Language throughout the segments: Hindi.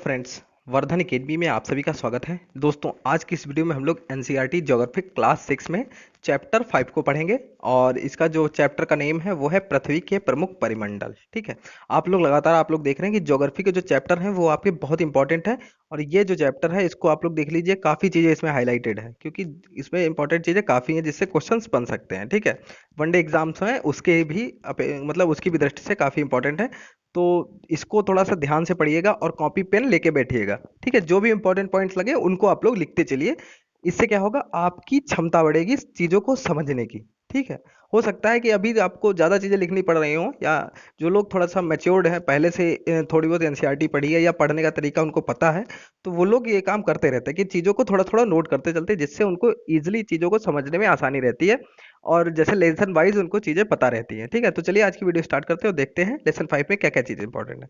फ्रेंड्स, वर्धन एकेडमी में आप सभी का स्वागत है। दोस्तों, आज की इस वीडियो में हम लोग एनसीईआरटी ज्योग्राफी क्लास 6 में चैप्टर 5 को पढ़ेंगे और इसका जो चैप्टर का नेम है वो है पृथ्वी के प्रमुख परिमंडल। ठीक है, आप लोग देख रहे हैं कि ज्योग्राफी के जो चैप्टर हैं वो आपके बहुत इंपॉर्टेंट है और ये जो चैप्टर है इसको आप लोग देख लीजिए, काफ़ी चीज़ें इसमें हाईलाइटेड है क्योंकि इसमें इंपॉर्टेंट चीज़ें काफ़ी हैं जिससे क्वेश्चंस बन सकते हैं। ठीक है, वनडे एग्जाम्स हैं उसके भी मतलब उसकी भी दृष्टि से काफ़ी इंपॉर्टेंट है। तो इसको थोड़ा सा ध्यान से पढ़िएगा और कॉपी पेन लेके बैठिएगा। ठीक है, जो भी इंपॉर्टेंट पॉइंट्स लगे उनको आप लोग लिखते चलिए। इससे क्या होगा, आपकी क्षमता बढ़ेगी चीज़ों को समझने की। ठीक है, हो सकता है कि अभी आपको ज़्यादा चीज़ें लिखनी पड़ रही हों, या जो लोग थोड़ा सा मैच्योर्ड हैं, पहले से थोड़ी बहुत एनसीईआरटी पढ़ी है या पढ़ने का तरीका उनको पता है, तो वो लोग ये काम करते रहते हैं कि चीज़ों को थोड़ा थोड़ा नोट करते चलते हैं, जिससे उनको ईजिली चीज़ों को समझने में आसानी रहती है और जैसे लेसन वाइज उनको चीज़ें पता रहती हैं। ठीक है, तो चलिए आज की वीडियो स्टार्ट करते हैं और देखते हैं लेसन 5 में क्या क्या चीज़ें इंपॉर्टेंट है।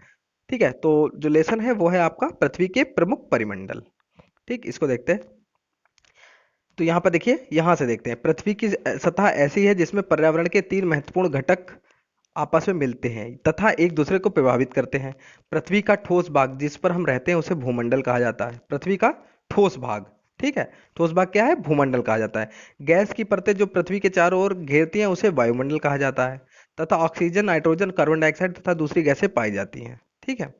ठीक है, तो जो लेसन है वो है आपका पृथ्वी के प्रमुख परिमंडल। ठीक, इसको देखते हैं। तो यहाँ पर देखिए, यहाँ से देखते हैं। पृथ्वी की सतह ऐसी है जिसमें पर्यावरण के 3 महत्वपूर्ण घटक आपस में मिलते हैं तथा एक दूसरे को प्रभावित करते हैं। पृथ्वी का ठोस भाग जिस पर हम रहते हैं उसे भूमंडल कहा जाता है। पृथ्वी का ठोस भाग, ठीक है, ठोस भाग क्या है, भूमंडल कहा जाता है। गैस की परतें जो पृथ्वी के चारों ओर घेरती हैं उसे वायुमंडल कहा जाता है तथा ऑक्सीजन, नाइट्रोजन, कार्बन डाइऑक्साइड तथा दूसरी गैसें पाई जाती हैं। ठीक है,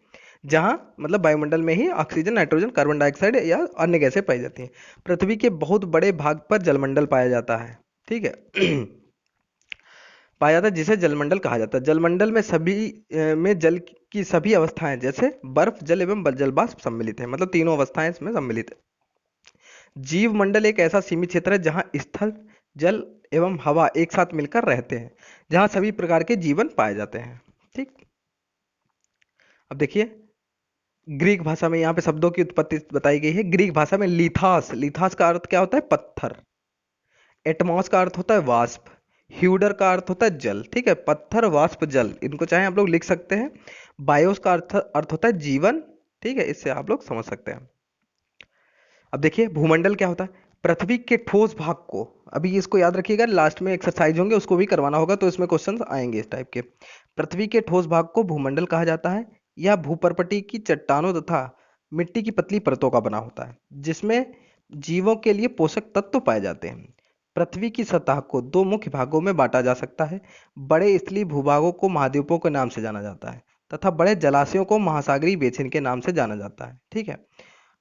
जहां मतलब वायुमंडल में ही ऑक्सीजन, नाइट्रोजन, कार्बन डाइऑक्साइड या अन्य गैसें पाई जाती हैं। पृथ्वी के बहुत बड़े भाग पर जलमंडल पाया जाता है। ठीक है पाया जाता है जिसे जलमंडल कहा जाता है। जलमंडल में में जल की सभी अवस्थाएं जैसे बर्फ, जल एवं जलवाष्प सम्मिलित है, मतलब तीनों अवस्थाएं इसमें सम्मिलित है। जीव मंडल एक ऐसा सीमित क्षेत्र है जहां स्थल, जल एवं हवा एक साथ मिलकर रहते हैं, जहां सभी प्रकार के जीवन पाए जाते हैं। ठीक, अब देखिए, ग्रीक भाषा में यहाँ पे शब्दों की उत्पत्ति बताई गई है। ग्रीक भाषा में लिथास, लिथास का अर्थ क्या होता है, पत्थर। एटमॉस का अर्थ होता है वाष्प। ह्यूडर का अर्थ होता है जल। ठीक है, पत्थर, वाष्प, जल, इनको चाहे आप लोग लिख सकते हैं। बायोस का अर्थ होता है जीवन। ठीक है, इससे आप लोग समझ सकते हैं। अब देखिए, भूमंडल क्या होता है, पृथ्वी के ठोस भाग को, अभी इसको याद रखिएगा, लास्ट में एक्सरसाइज होंगे उसको भी करवाना होगा तो इसमें क्वेश्चंस आएंगे इस टाइप के। पृथ्वी के ठोस भाग को भूमंडल कहा जाता है। यह भूपर्पटी की चट्टानों तथा मिट्टी की पतली परतों का बना होता है जिसमें जीवों के लिए पोषक तत्व पाए जाते हैं। पृथ्वी की सतह को दो मुख्य भागों में बांटा जा सकता है। बड़े स्थलीय भूभागों को महाद्वीपों के नाम से जाना जाता है तथा बड़े जलाशयों को महासागरीय बेसिन के नाम से जाना जाता है। ठीक है,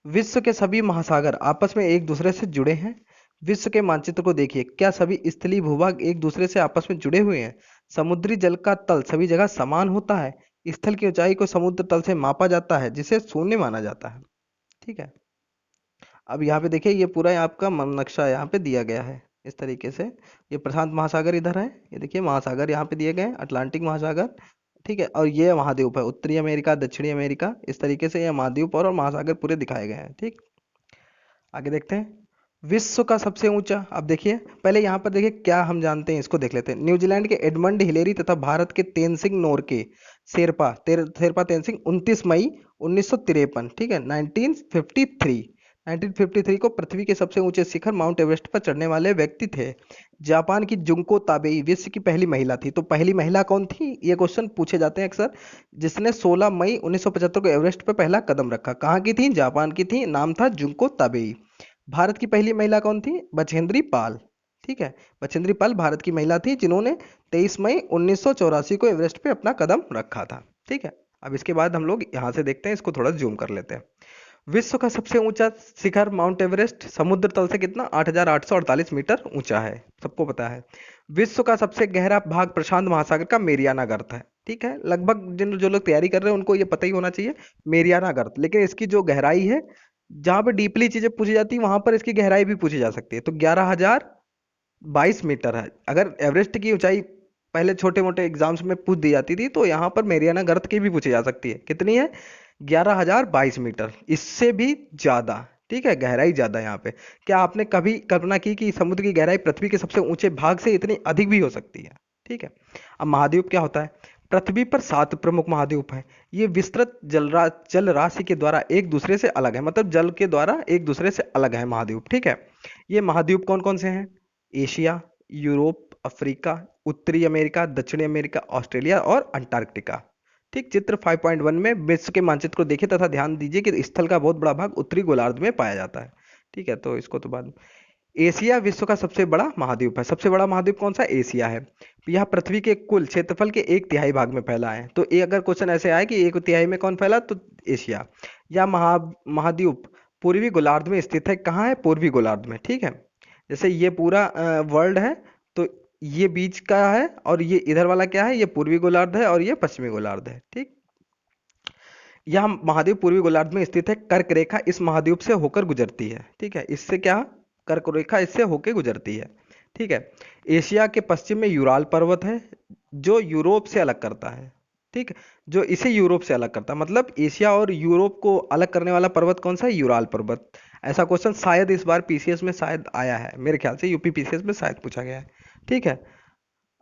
विश्व के सभी महासागर आपस में एक दूसरे से जुड़े हैं। विश्व के मानचित्र को देखिए, क्या सभी स्थलीय भूभाग एक दूसरे से आपस में जुड़े हुए हैं। समुद्री जल का तल सभी जगह समान होता है। स्थल की ऊंचाई को समुद्र तल से मापा जाता है जिसे शून्य माना जाता है। ठीक है, अब यहाँ पे देखिए, ये पूरा आपका मन नक्शा यहाँ पे दिया गया है इस तरीके से। ये प्रशांत महासागर इधर है, ये देखिए महासागर यहाँ पे दिए गए हैं, अटलांटिक महासागर। ठीक है, और ये महाद्वीप है, उत्तरी अमेरिका, दक्षिणी अमेरिका, इस तरीके से ये महाद्वीप और महासागर पूरे दिखाए गए हैं। ठीक, आगे देखते हैं। विश्व का सबसे ऊंचा, अब देखिए पहले यहाँ पर देखिए क्या हम जानते हैं, इसको देख लेते हैं। न्यूजीलैंड के एडमंड हिलेरी तथा भारत के तेनसिंग नोरके शेरपा तेनसिंग 29 मई 1953, ठीक है, 1953 को पृथ्वी के सबसे ऊंचे शिखर माउंट एवरेस्ट पर चढ़ने वाले व्यक्ति थे। जापान की जुंको ताबेई विश्व की पहली महिला थी। तो पहली महिला कौन थी, ये क्वेश्चन पूछे जाते हैं अक्सर। जिसने 16 मई 1975 को एवरेस्ट पर पहला कदम रखा, कहाँ की थी, जापान की थी, नाम था जुंको ताबेई। भारत की पहली महिला कौन थी, बछेंद्री पाल। ठीक है, बछेंद्री पाल भारत की महिला थी जिन्होंने 23 मई 1984 को एवरेस्ट पे अपना कदम रखा था। ठीक है, अब इसके बाद हम लोग यहाँ से देखते हैं, इसको थोड़ा जूम कर लेते हैं। विश्व का सबसे ऊंचा शिखर माउंट एवरेस्ट समुद्र तल से कितना, 8,848 मीटर ऊंचा है, सबको पता है। विश्व का सबसे गहरा भाग प्रशांत महासागर का मेरियाना गर्त है। ठीक है, लगभग जिन जो लोग तैयारी कर रहे हैं उनको ये पता ही होना चाहिए, मेरियाना गर्त। लेकिन इसकी जो गहराई है, जहां पे डीपली चीजें पूछी जाती है वहां पर इसकी गहराई भी पूछी जा सकती है। तो 11,022 मीटर है। अगर एवरेस्ट की ऊंचाई पहले छोटे मोटे एग्जाम्स में पूछ दी जाती थी तो यहाँ पर मेरियाना गर्त की भी पूछी जा सकती है। कितनी है, 11,022 मीटर, इससे भी ज्यादा। ठीक है, गहराई ज्यादा यहाँ पे। क्या आपने कभी कल्पना की कि समुद्र की गहराई पृथ्वी के सबसे ऊंचे भाग से इतनी अधिक भी हो सकती है। ठीक है, अब महाद्वीप क्या होता है, पृथ्वी पर 7 प्रमुख महाद्वीप हैं। ये विस्तृत जल राशि के द्वारा एक दूसरे से अलग है, मतलब जल के द्वारा एक दूसरे से अलग है महाद्वीप। ठीक है, ये महाद्वीप कौन कौन से हैं, एशिया, यूरोप, अफ्रीका, उत्तरी अमेरिका, दक्षिणी अमेरिका, ऑस्ट्रेलिया और अंटार्कटिका। ठीक, चित्र 5.1 में विश्व के मानचित्र को देखिए तथा ध्यान दीजिए कि स्थल का बहुत बड़ा भाग उत्तरी गोलार्ध में पाया जाता है। ठीक है, तो इसको तो बाद में। एशिया विश्व का सबसे बड़ा महाद्वीप है। सबसे बड़ा महाद्वीप कौन सा? एशिया है। यह पृथ्वी के कुल क्षेत्रफल के 1/3 भाग में फैला है। तो ये अगर क्वेश्चन ऐसे आए कि 1/3 में कौन फैला, तो एशिया। यह महाद्वीप पूर्वी गोलार्ध में स्थित है। कहाँ है? पूर्वी गोलार्ध में। ठीक है, जैसे ये पूरा वर्ल्ड है, तो ये बीच का है और ये इधर वाला क्या है? ये पूर्वी गोलार्ध है और ये पश्चिमी गोलार्ध है। ठीक, यह महाद्वीप पूर्वी गोलार्ध में स्थित है। कर्क रेखा इस महाद्वीप से होकर गुजरती है। ठीक है, इससे क्या? कर्क रेखा इससे होकर गुजरती है। ठीक है, एशिया के पश्चिम में यूराल पर्वत है जो यूरोप से अलग करता है। ठीक, जो इसे यूरोप से अलग करता है, मतलब एशिया और यूरोप को अलग करने वाला पर्वत कौन सा है? यूराल पर्वत। ऐसा क्वेश्चन शायद इस बार पीसीएस में शायद आया है, मेरे ख्याल से यूपी पीसीएस में शायद पूछा गया है। ठीक है,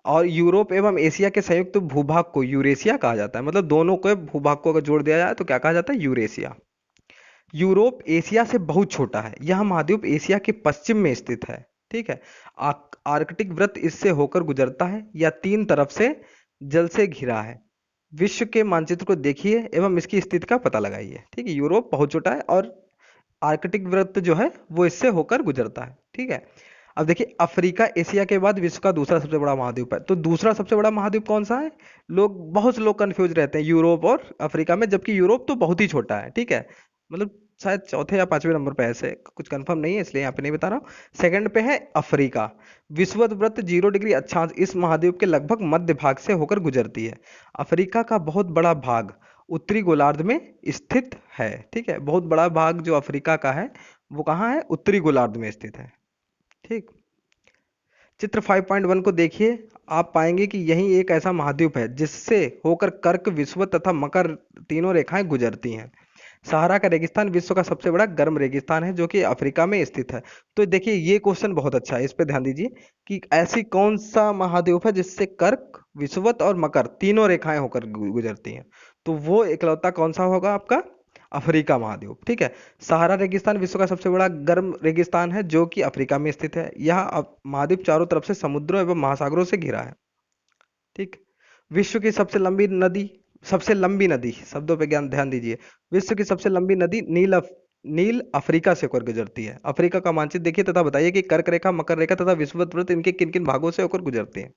और यूरोप एवं एशिया के संयुक्त भूभाग को यूरेशिया कहा जाता है। मतलब दोनों को भूभाग को अगर जोड़ दिया जाए तो क्या कहा जाता है? यूरेशिया। यूरोप एशिया से बहुत छोटा है। यह महाद्वीप एशिया के पश्चिम में स्थित है। ठीक है, आर्कटिक वृत्त इससे होकर गुजरता है। यह तीन तरफ से जल से घिरा है। विश्व के मानचित्र को देखिए एवं इसकी स्थिति का पता लगाइए। ठीक है, यूरोप बहुत छोटा है और आर्कटिक वृत्त जो है वो इससे होकर गुजरता है। ठीक है, अब देखिए अफ्रीका एशिया के बाद विश्व का दूसरा सबसे बड़ा महाद्वीप है। तो दूसरा सबसे बड़ा महाद्वीप कौन सा है? बहुत से लोग कंफ्यूज रहते हैं यूरोप और अफ्रीका में, जबकि यूरोप तो बहुत ही छोटा है। ठीक है, मतलब शायद चौथे या पांचवें नंबर पे, ऐसे कुछ कंफर्म नहीं है इसलिए यहाँ पे नहीं बता रहा हूँ। सेकंड पे है अफ्रीका। विषुवत वृत्त 0 डिग्री अक्षांश इस महाद्वीप के लगभग मध्य भाग से होकर गुजरती है। अफ्रीका का बहुत बड़ा भाग उत्तरी गोलार्ध में स्थित है। ठीक है, बहुत बड़ा भाग जो अफ्रीका का है वो कहाँ है? उत्तरी गोलार्ध में स्थित है। ठीक, चित्र 5.1 को देखिए, आप पाएंगे कि यही एक ऐसा महाद्वीप है जिससे होकर कर्क, विषुवत तथा मकर तीनों रेखाएं गुजरती हैं। सहारा का रेगिस्तान विश्व का सबसे बड़ा गर्म रेगिस्तान है जो कि अफ्रीका में स्थित है। तो देखिए ये क्वेश्चन बहुत अच्छा है, इस पे ध्यान दीजिए कि ऐसी कौन सा महाद्वीप है जिससे कर्क, विषुवत और मकर तीनों रेखाएं होकर गुजरती हैं। तो वो इकलौता कौन सा होगा? आपका अफ्रीका महाद्वीप। ठीक है, सहारा रेगिस्तान विश्व का सबसे बड़ा गर्म रेगिस्तान है जो कि अफ्रीका में स्थित है। यह महाद्वीप चारों तरफ से समुद्रों एवं महासागरों से घिरा है। ठीक, विश्व की सबसे लंबी नदी, शब्दों पे ज्ञान ध्यान दीजिए। विश्व की सबसे लंबी नदी नील अफ्रीका से होकर गुजरती है। अफ्रीका का मानचित्र देखिए तथा बताइए कि कर्क रेखा, मकर रेखा तथा विषुवत वृत्त इनके किन किन भागों से होकर गुजरते हैं।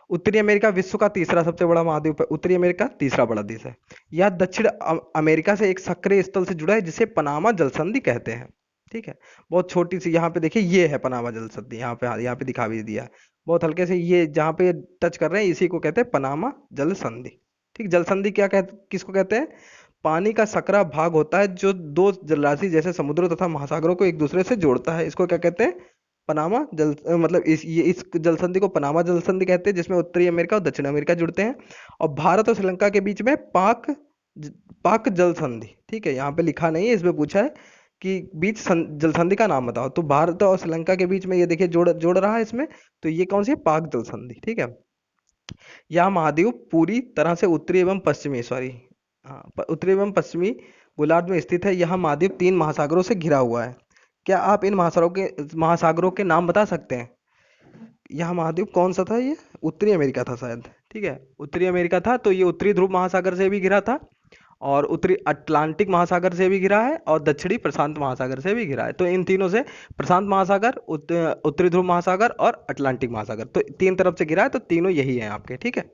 उत्तरी अमेरिका विश्व का तीसरा सबसे बड़ा महाद्वीप है। उत्तरी अमेरिका तीसरा बड़ा देश है। यह दक्षिण अमेरिका से एक सक्रिय स्थल से जुड़ा है जिसे पनामा जलसंधि कहते हैं। ठीक है, बहुत छोटी सी, यहाँ पे देखिए ये है पनामा जलसंधि, यहाँ पे दिखा भी दिया है बहुत हल्के से। ये जहाँ पे टच कर रहे हैं इसी को कहते हैं पनामा जलसंधि। ठीक, जलसंधि किसको कहते हैं? पानी का सकरा भाग होता है जो दो जलराशि जैसे समुद्रों तथा महासागरों को एक दूसरे से जोड़ता है। इसको क्या कहते हैं? पनामा मतलब इस जलसंधि को पनामा जलसंधि कहते हैं, जिसमें उत्तरी अमेरिका और दक्षिण अमेरिका जुड़ते हैं। और भारत और श्रीलंका के बीच में पाक जलसंधि। ठीक है, यहाँ पे लिखा नहीं है, इसमें पूछा है कि जलसंधि का नाम बताओ। तो भारत और श्रीलंका के बीच में ये देखिए जोड़ रहा है इसमें। तो ये कौन सी है? पाक जलसंधि। ठीक है, यह महाद्वीप पूरी तरह से उत्तरी एवं पश्चिमी उत्तरी एवं पश्चिमी गोलार्ध में स्थित है। यह महाद्वीप 3 महासागरों से घिरा हुआ है। क्या आप इन महासागरों के नाम बता सकते हैं? यह महाद्वीप कौन सा था? ये उत्तरी अमेरिका था शायद। ठीक है, उत्तरी अमेरिका था। तो ये उत्तरी ध्रुव महासागर से भी घिरा था और उत्तरी अटलांटिक महासागर से भी घिरा है और दक्षिणी प्रशांत महासागर से भी घिरा है। तो इन तीनों से, प्रशांत महासागर, उत्तरी ध्रुव महासागर और अटलांटिक महासागर, तो 3 तरफ से घिरा है। तो तीनों यही है आपके। ठीक है,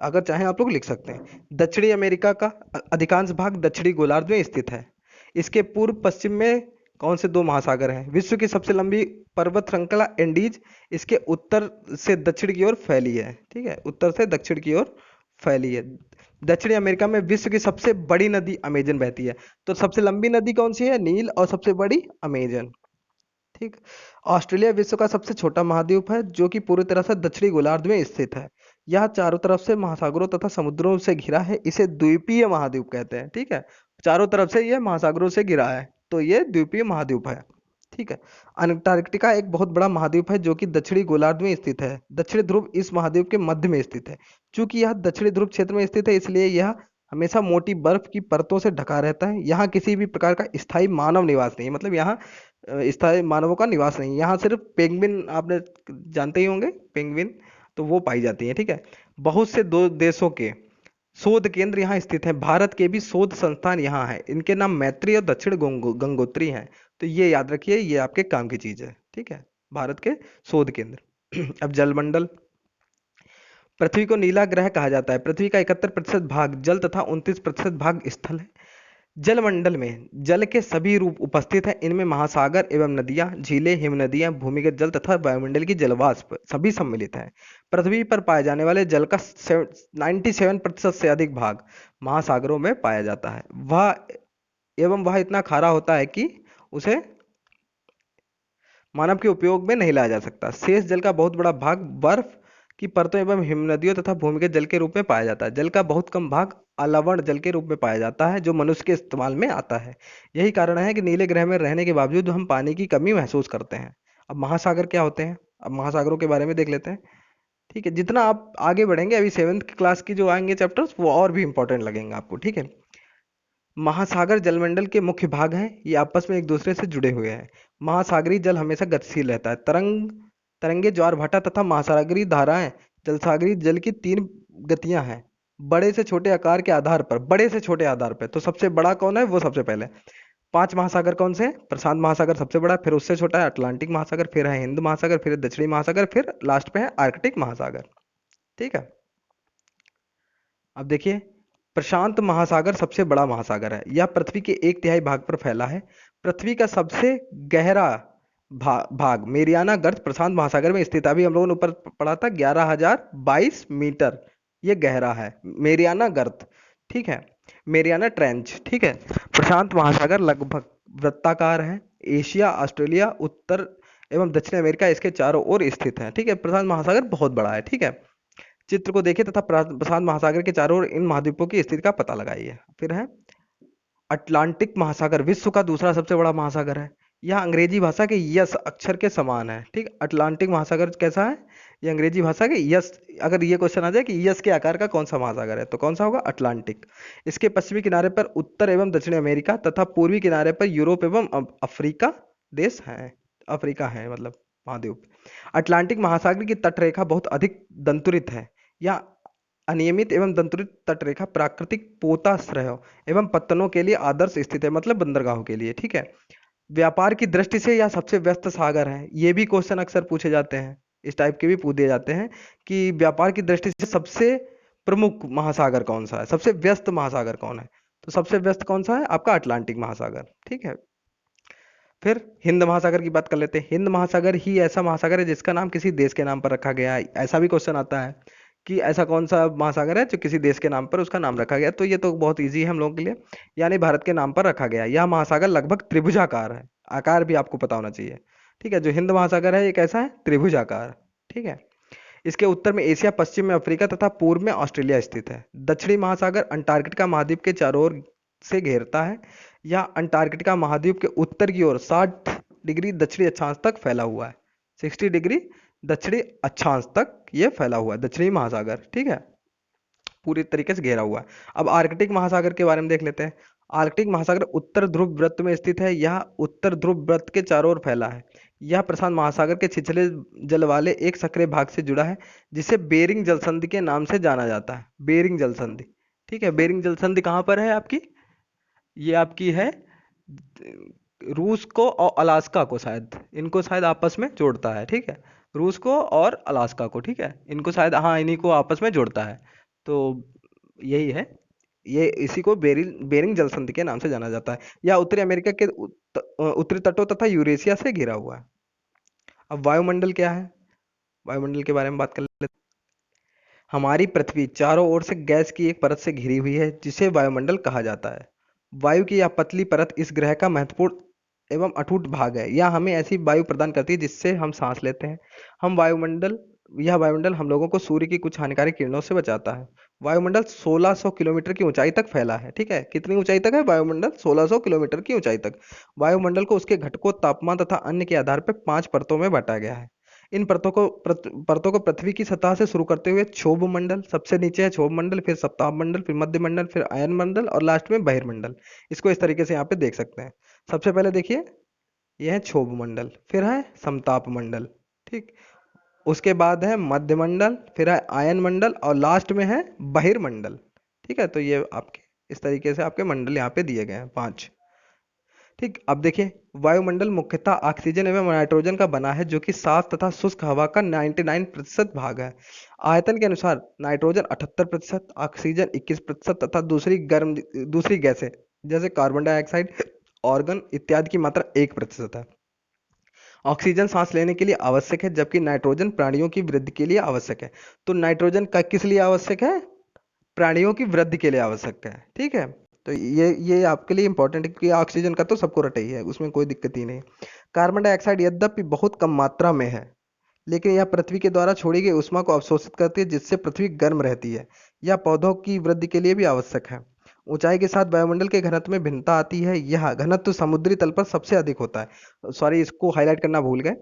अगर चाहें आप लोग लिख सकते हैं। दक्षिणी अमेरिका का अधिकांश भाग दक्षिणी गोलार्ध में स्थित है। इसके पूर्व पश्चिम में कौन से 2 महासागर हैं? विश्व की सबसे लंबी पर्वत श्रृंखला एंडीज इसके उत्तर से दक्षिण की ओर फैली है। ठीक है, उत्तर से दक्षिण की ओर फैली है। दक्षिणी अमेरिका में विश्व की सबसे बड़ी नदी अमेजन बहती है। तो सबसे लंबी नदी कौन सी है? नील, और सबसे बड़ी अमेजन। ठीक, ऑस्ट्रेलिया विश्व का सबसे छोटा महाद्वीप है जो कि पूरी तरह से दक्षिणी गोलार्ध में स्थित है। यह चारों तरफ से महासागरों तथा समुद्रों से घिरा है। इसे द्वीपीय महाद्वीप कहते हैं। ठीक है, चारों तरफ से यह महासागरों से घिरा है, तो यह द्वीपीय महाद्वीप है। ठीक है, अंटार्कटिका एक बहुत बड़ा महाद्वीप है जो कि दक्षिणी गोलार्ध में स्थित है। दक्षिणी ध्रुव इस महाद्वीप के मध्य में स्थित है। चूंकि यह दक्षिणी ध्रुव क्षेत्र में स्थित है इसलिए यह हमेशा मोटी बर्फ की परतों से ढका रहता है। यहाँ किसी भी प्रकार का स्थायी मानव निवास नहीं है। मतलब यहाँ स्थायी मानवों का निवास नहीं है। यहाँ सिर्फ पेंगुइन, आपने जानते ही होंगे पेंगुइन, तो वो पाई जाती है। ठीक है, बहुत से दो देशों के शोध केंद्र यहाँ स्थित है, भारत के भी शोध संस्थान यहाँ है, इनके नाम मैत्री और दक्षिण गंगोत्री हैं। तो ये याद रखिए, ये आपके काम की चीज है, ठीक है। भारत के शोध केंद्र। अब जलमंडल। पृथ्वी को नीला ग्रह कहा जाता है। पृथ्वी का 71% भाग जल तथा 29% भाग स्थल है। जलमंडल में जल के सभी रूप उपस्थित हैं। इनमें महासागर एवं नदियां, झीलें, हिमनदियां, भूमिगत जल तथा वायुमंडल की जलवाष्प सभी सम्मिलित हैं। पृथ्वी पर पाए जाने वाले जल का 97% से अधिक भाग महासागरों में पाया जाता है। वह इतना खारा होता है कि उसे मानव के उपयोग में नहीं लाया जा सकता। शेष जल का बहुत बड़ा भाग बर्फ की परतों एवं हिमनदियों तथा भूमिगत जल के रूप में पाया जाता है। जल का बहुत कम भाग अलवण जल के रूप में पाया जाता है, जो मनुष्य के इस्तेमाल में आता है। यही कारण है कि नीले ग्रह में रहने के बावजूद हम पानी की कमी महसूस करते हैं। अब महासागर क्या होते हैं, अब महासागरों के बारे में देख लेते हैं। ठीक है, जितना आप आगे बढ़ेंगे, अभी 7th क्लास की जो आएंगे चैप्टर्स, वो और भी इंपॉर्टेंट लगेंगे आपको, ठीक है। महासागर जलमंडल के मुख्य भाग हैं, ये आपस में एक दूसरे से जुड़े हुए हैं। महासागरीय जल हमेशा गतिशील रहता है। तरंगे, ज्वार भाटा तथा महासागरीय धाराएं जलसागरीय जल की 3 गतियां हैं। बड़े से छोटे आकार के आधार पर, बड़े से छोटे आधार पर, तो सबसे बड़ा कौन है, वो सबसे पहले 5 महासागर कौन से हैं? प्रशांत महासागर सबसे बड़ा, फिर उससे छोटा है अटलांटिक महासागर, फिर है हिंद महासागर, फिर दक्षिणी महासागर, फिर लास्ट पे है आर्कटिक महासागर, ठीक है। अब देखिए, प्रशांत महासागर सबसे बड़ा महासागर है। यह पृथ्वी के 1/3 भाग पर फैला है। पृथ्वी का सबसे गहरा भाग मेरियाना गर्त प्रशांत महासागर में स्थित है। अभी हम लोगों ने ऊपर पढ़ा था 11,022 मीटर ये गहरा है मेरियाना गर्त, ठीक है, मेरियाना ट्रेंच, ठीक है। प्रशांत महासागर लगभग वृत्ताकार है। एशिया, ऑस्ट्रेलिया, उत्तर एवं दक्षिण अमेरिका इसके चारों ओर स्थित है, ठीक है। प्रशांत महासागर बहुत बड़ा है, ठीक है। चित्र को देखिए तथा प्रशांत महासागर के चारों ओर इन महाद्वीपों की स्थिति का पता लगाइए। फिर है अटलांटिक महासागर, विश्व का दूसरा सबसे बड़ा महासागर है। यह अंग्रेजी भाषा के यस अक्षर के समान है, ठीक। अटलांटिक महासागर कैसा है, ये अंग्रेजी भाषा के यस, अगर ये क्वेश्चन आ जाए कि यस के आकार का कौन सा महासागर है, तो कौन सा होगा, अटलांटिक। इसके पश्चिमी किनारे पर उत्तर एवं दक्षिण अमेरिका तथा पूर्वी किनारे पर यूरोप एवं अफ्रीका देश हैं, अफ्रीका है मतलब महाद्वीप। अटलांटिक महासागर की तटरेखा बहुत अधिक दंतुरित है। यह अनियमित एवं दंतुरित तटरेखा प्राकृतिक पोताश्रयों एवं पत्तनों के लिए आदर्श स्थित है, मतलब बंदरगाहों के लिए, ठीक है। व्यापार की दृष्टि से यह सबसे व्यस्त सागर है। ये भी क्वेश्चन अक्सर पूछे जाते हैं, इस टाइप के भी पूछ दिए जाते हैं कि व्यापार की दृष्टि से सबसे प्रमुख महासागर कौन सा है, सबसे व्यस्त महासागर कौन है, तो सबसे व्यस्त कौन सा है आपका अटलांटिक महासागर, ठीक है। फिर हिंद महासागर की बात कर लेते हैं। हिंद महासागर ही ऐसा महासागर है जिसका नाम किसी देश के नाम पर रखा गया है। ऐसा भी क्वेश्चन आता है कि ऐसा कौन सा महासागर है जो किसी देश के नाम पर उसका नाम रखा गया, तो ये तो बहुत इजी है हम लोगों के लिए, यानी भारत के नाम पर रखा गया। यह महासागर लगभग त्रिभुजाकार है, आकार भी आपको पता होना चाहिए, ठीक है। जो हिंद महासागर है ये कैसा है, त्रिभुजाकार, ठीक है। इसके उत्तर में एशिया, पश्चिम में अफ्रीका तथा पूर्व में ऑस्ट्रेलिया स्थित है। दक्षिणी महासागर अंटार्कटिका महाद्वीप के चारों ओर से घेरता है। यह अंटार्कटिका महाद्वीप के उत्तर की ओर 60 डिग्री दक्षिणी अक्षांश तक फैला हुआ है। 60 डिग्री दक्षिणी अक्षांश तक ये फैला हुआ है दक्षिणी महासागर, ठीक है, पूरी तरीके से घेरा हुआ है। अब आर्कटिक महासागर के बारे में देख लेते हैं। आर्कटिक महासागर उत्तर ध्रुव वृत्त में स्थित है। यह उत्तर ध्रुव वृत्त के चारों ओर फैला है। यह प्रशांत महासागर के छिछले जल वाले एक सक्रिय भाग से जुड़ा है, जिसे बेरिंग जलसंधि के नाम से जाना जाता है। बेरिंग जलसंधि, ठीक है। बेरिंग जलसंधि कहाँ पर है आपकी, ये आपकी है रूस को और अलास्का को, शायद इनको शायद आपस में जोड़ता है, ठीक है। रूस को और अलास्का को, ठीक है, इनको शायद, हाँ, इन्हीं को आपस में जोड़ता है। तो यही है, ये इसी को बेरिंग जलसंधि के नाम से जाना जाता है। यह उत्तरी अमेरिका के उत्तरी तटों तथा यूरेशिया से घिरा हुआ है। अब वायुमंडल क्या है, वायुमंडल के बारे में बात कर लेते हैं। हमारी पृथ्वी चारों ओर से गैस की एक परत से घिरी हुई है, जिसे वायुमंडल कहा जाता है। वायु की यह पतली परत इस ग्रह का महत्वपूर्ण एवं अटूट भाग है। यह हमें ऐसी वायु प्रदान करती है जिससे हम सांस लेते हैं। यह वायुमंडल हम लोगों को सूर्य की कुछ हानिकारक किरणों से बचाता है। वायुमंडल 1600 किलोमीटर की ऊंचाई तक फैला है, ठीक है। कितनी ऊंचाई तक है वायुमंडल, 1600 किलोमीटर की ऊंचाई तक। वायुमंडल को उसके घटकों, तापमान तथा अन्य के आधार पर 5 परतों में बांटा गया है। इन परतों को पृथ्वी की सतह से शुरू करते हुए क्षोभ मंडल, सबसे नीचे है क्षोभ मंडल, फिर सप्ताह मंडल, फिर मध्य मंडल, फिर अयन मंडल और लास्ट में बहिर्मंडल। इसको इस तरीके से यहाँ पे देख सकते हैं। सबसे पहले देखिए, यह है क्षोभ मंडल, फिर है समताप मंडल, ठीक, उसके बाद है मध्य मंडल, फिर है आयन मंडल और लास्ट में है बहिर्मंडल, ठीक है, तो ये आपके इस तरीके से आपके मंडल यहाँ पे दिए गए हैं 5। ठीक, अब देखिए वायुमंडल मुख्यतः ऑक्सीजन एवं नाइट्रोजन का बना है जो कि साफ तथा शुष्क हवा का 99% भाग है। आयतन के अनुसार नाइट्रोजन 78%, ऑक्सीजन 21% तथा दूसरी गैसें जैसे कार्बन डाइऑक्साइड, ऑर्गन इत्यादि की मात्रा 1% है। ऑक्सीजन सांस लेने के लिए आवश्यक है जबकि नाइट्रोजन प्राणियों की वृद्धि के लिए आवश्यक है। तो नाइट्रोजन का किस लिए आवश्यक है? प्राणियों की वृद्धि के लिए आवश्यक है। ठीक है, तो ये आपके लिए इंपॉर्टेंट है कि ऑक्सीजन का तो सबको रटा ही है, उसमें कोई दिक्कत ही नहीं। कार्बन डाइऑक्साइड यद्यपि बहुत कम मात्रा में है लेकिन यह पृथ्वी के द्वारा छोड़ी गई ऊष्मा को अवशोषित करती है जिससे पृथ्वी गर्म रहती है। यह पौधों की वृद्धि के लिए भी आवश्यक है। ऊंचाई के साथ वायुमंडल के घनत्व में भिन्नता आती है। यह घनत्व समुद्री तल पर सबसे अधिक होता है। सॉरी, इसको हाईलाइट करना भूल गए।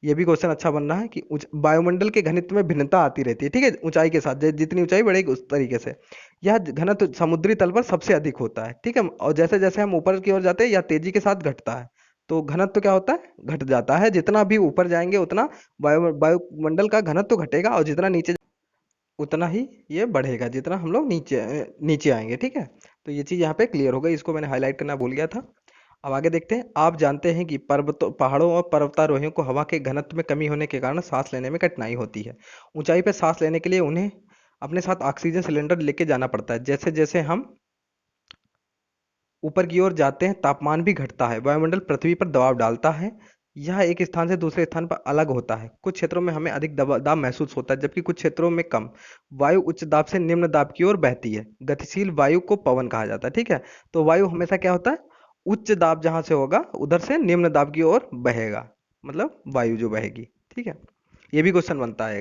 ये भी क्वेश्चन अच्छा बन रहा है कि वायुमंडल के घनत्व में भिन्नता आती रहती है। ठीक है, ऊंचाई के साथ जितनी ऊंचाई बढ़ेगी उस तरीके से यह घनत्व समुद्री तल पर सबसे अधिक होता है। ठीक है, और जैसे जैसे हम ऊपर की ओर जाते हैं या तेजी के साथ घटता है तो घनत्व क्या होता है? घट जाता है। जितना भी ऊपर जाएंगे उतना वायुमंडल का घनत्व घटेगा और जितना नीचे उतना ही ये बढ़ेगा जितना हम लोग नीचे आएंगे। ठीक है, तो ये चीज़ यहाँ पे क्लियर हो गई, इसको मैंने हाईलाइट करना भूल गया था। अब आगे देखते हैं। आप जानते हैं कि पर्वतों पहाड़ों और पर्वतारोहियों को हवा के घनत्व में कमी होने के कारण सांस लेने में कठिनाई होती है। ऊंचाई पर सांस लेने के लिए उन्हें अपने साथ ऑक्सीजन सिलेंडर लेके जाना पड़ता है। जैसे जैसे हम ऊपर की ओर जाते हैं तापमान भी घटता है, वायुमंडल पृथ्वी पर दबाव डालता है। यह एक स्थान से दूसरे स्थान पर अलग होता है। कुछ क्षेत्रों में हमें अधिक दाब महसूस होता है जबकि कुछ क्षेत्रों में कम। वायु उच्च दाब से निम्न दाब की ओर बहती है। गतिशील वायु को पवन कहा जाता है। ठीक है, तो वायु हमेशा क्या होता है? उच्च दाब जहां से होगा उधर से निम्न दाब की ओर बहेगा, मतलब वायु जो बहेगी। ठीक है, ये भी क्वेश्चन बनता है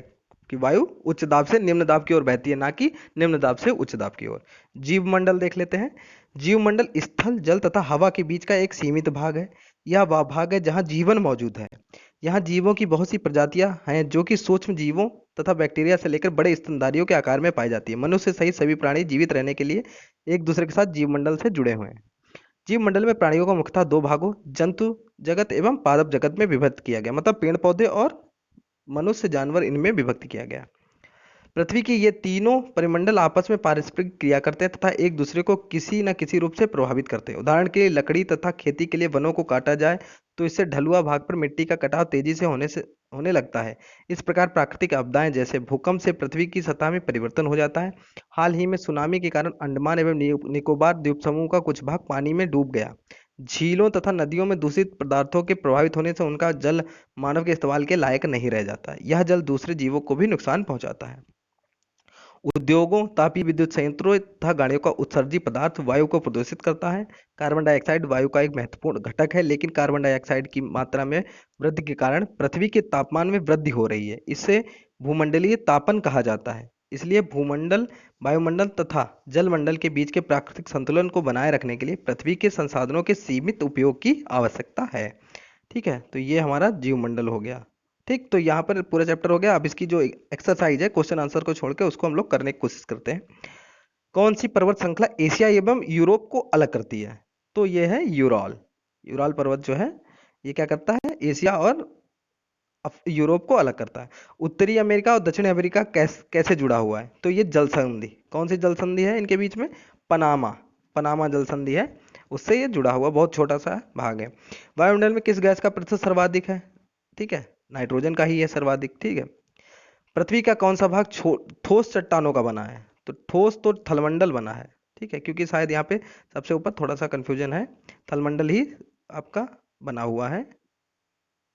कि वायु उच्च दाब से निम्न दाब की ओर बहती है, ना कि निम्न दाब से उच्च दाब की ओर। जीव मंडल देख लेते हैं। जीव मंडल स्थल, जल तथा हवा के बीच का एक सीमित भाग है। यह वह भाग है जहां जीवन मौजूद है। यहाँ जीवों की बहुत सी प्रजातियां हैं जो कि सूक्ष्म जीवों तथा बैक्टीरिया से लेकर बड़े स्तनधारियों के आकार में पाई जाती है। मनुष्य सहित सभी प्राणी जीवित रहने के लिए एक दूसरे के साथ जीव मंडल से जुड़े हुए हैं। जीव मंडल में प्राणियों को मुख्यतः दो भागों, जंतु जगत एवं पादप जगत में विभक्त किया गया, मतलब पेड़ पौधे और मनुष्य जानवर, इनमें विभक्त किया गया। पृथ्वी की ये तीनों परिमंडल आपस में पारस्परिक क्रिया करते हैं तथा एक दूसरे को किसी न किसी रूप से प्रभावित करते हैं। उदाहरण के लिए लकड़ी तथा खेती के लिए वनों को काटा जाए तो इससे ढलुआ भाग पर मिट्टी का कटाव तेजी से होने लगता है। इस प्रकार प्राकृतिक आपदाएं जैसे भूकंप से पृथ्वी की सतह में परिवर्तन हो जाता है। हाल ही में सुनामी के कारण अंडमान एवं निकोबार द्वीप समूह का कुछ भाग पानी में डूब गया। झीलों तथा नदियों में दूषित पदार्थों के प्रभावित होने से उनका जल मानव के इस्तेमाल के लायक नहीं रह जाता। यह जल दूसरे जीवों को भी नुकसान पहुंचाता है। उद्योगों, तापीय विद्युत संयंत्रों तथा गाड़ियों का उत्सर्जी पदार्थ वायु को प्रदूषित करता है। कार्बन डाइऑक्साइड वायु का एक महत्वपूर्ण घटक है, लेकिन कार्बन डाइऑक्साइड की मात्रा में वृद्धि के कारण पृथ्वी के तापमान में वृद्धि हो रही है। इससे भूमंडलीय तापन कहा जाता है। इसलिए भूमंडल, वायुमंडल तथा जलमंडल के बीच के प्राकृतिक संतुलन को बनाए रखने के लिए पृथ्वी के संसाधनों के सीमित उपयोग की आवश्यकता है। ठीक है, तो ये हमारा जीवमंडल हो गया। ठीक, तो यहाँ पर पूरा चैप्टर हो गया। अब इसकी जो एक्सरसाइज है, क्वेश्चन आंसर को छोड़ के उसको हम लोग करने की कोशिश करते हैं। कौन सी पर्वत श्रृंखला एशिया एवं यूरोप को अलग करती है? तो ये है यूरॉल। यूरॉल पर्वत जो है ये क्या करता है? एशिया और यूरोप को अलग करता है। उत्तरी अमेरिका और दक्षिण अमेरिका कैसे जुड़ा हुआ है? तो ये जल संधि, कौन सी जल संधि है इनके बीच में? पनामा, पनामा जल संधि है, उससे ये जुड़ा हुआ बहुत छोटा सा भाग है। वायुमंडल में किस गैस का प्रतिशत सर्वाधिक है? ठीक है, नाइट्रोजन का ही है सर्वाधिक। ठीक है, पृथ्वी का कौन सा भाग ठोस चट्टानों का बना है? तो ठोस तो थलमंडल बना है। ठीक है, क्योंकि शायद यहाँ पे सबसे ऊपर थोड़ा सा कंफ्यूजन है, थलमंडल ही आपका बना हुआ है,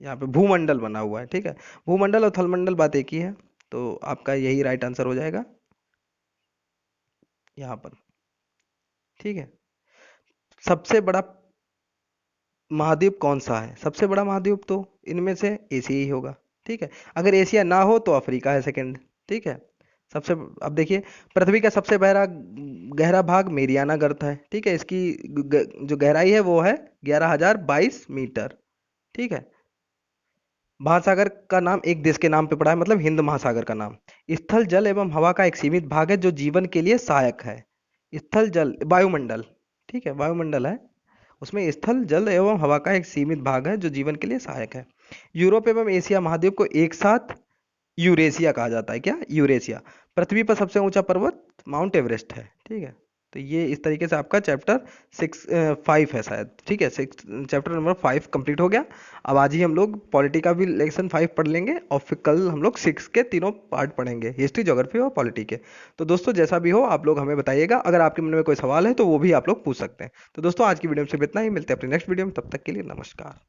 यहाँ पे भूमंडल बना हुआ है। ठीक है, भूमंडल और थलमंडल बात एक ही है, तो आपका यही राइट आंसर हो जाएगा यहाँ पर। ठीक है, सबसे बड़ा महाद्वीप कौन सा है? सबसे बड़ा महाद्वीप तो इनमें से एशिया ही होगा। ठीक है, अगर एशिया ना हो तो अफ्रीका है सेकंड। ठीक है, सबसे अब देखिए, पृथ्वी का सबसे गहरा भाग मेरियाना गर्त है। ठीक है, इसकी जो गहराई है वो है 11,022 मीटर। ठीक है, महासागर का नाम एक देश के नाम पे पड़ा है, मतलब हिंद महासागर का नाम। स्थल जल एवं हवा का एक सीमित भाग है जो जीवन के लिए सहायक है। स्थल जल, वायुमंडल। ठीक है, वायुमंडल है, उसमें स्थल जल एवं हवा का एक सीमित भाग है जो जीवन के लिए सहायक है। यूरोप एवं एशिया महाद्वीप को एक साथ यूरेशिया कहा जाता है। क्या? यूरेशिया। पृथ्वी पर सबसे ऊंचा पर्वत माउंट एवरेस्ट है। ठीक है। तो ये इस तरीके से आपका चैप्टर 5 है शायद। ठीक है, चैप्टर नंबर 5 कंप्लीट हो गया। अब आज ही हम लोग पॉलिटी का भी लेसन 5 पढ़ लेंगे और फिर कल हम लोग 6 के तीनों पार्ट पढ़ेंगे, हिस्ट्री, ज्योग्राफी और पॉलिटी के। तो दोस्तों जैसा भी हो आप लोग हमें बताइएगा, अगर आपके मन में कोई सवाल है तो वो भी आप लोग पूछ सकते हैं। तो दोस्तों आज की वीडियो में सिर्फ इतना ही, मिलते हैं अपनी नेक्स्ट वीडियो में, तब तक के लिए नमस्कार।